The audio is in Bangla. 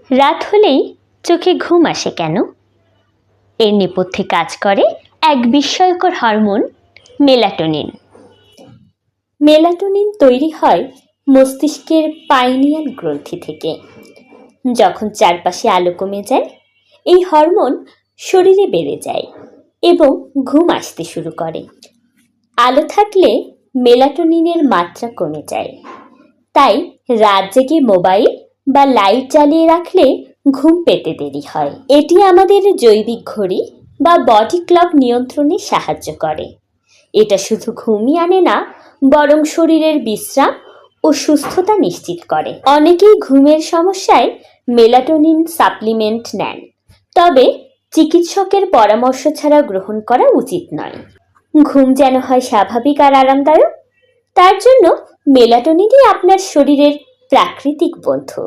রাত হলেই চোখে ঘুম আসে কেন? এর নেপথ্যে কাজ করে এক বিস্ময়কর হরমোন মেলাটোনিন। মেলাটোনিন তৈরি হয় মস্তিষ্কের পাইনিয়াল গ্রন্থি থেকে। যখন চারপাশে আলো কমে যায়, এই হরমোন শরীরে বেড়ে যায় এবং ঘুম আসতে শুরু করে। আলো থাকলে মেলাটোনিনের মাত্রা কমে যায়, তাই রাত জেগে মোবাইল বা লাইট জ্বালিয়ে রাখলে ঘুম পেতে দেরি হয়। এটি আমাদের জৈবিক ঘড়ি বা বডি ক্লক নিয়ন্ত্রণে সাহায্য করে। এটা শুধু ঘুমই আনে না, বরং শরীরের বিশ্রাম ও সুস্থতা নিশ্চিত করে। অনেকেই ঘুমের সমস্যায় মেলাটোনিন সাপ্লিমেন্ট নেন, তবে চিকিৎসকের পরামর্শ ছাড়া গ্রহণ করা উচিত নয়। ঘুম যেন হয় স্বাভাবিক আর আরামদায়ক, তার জন্য মেলাটোনিনই আপনার শরীরের প্রাকৃতিক বন্ধু।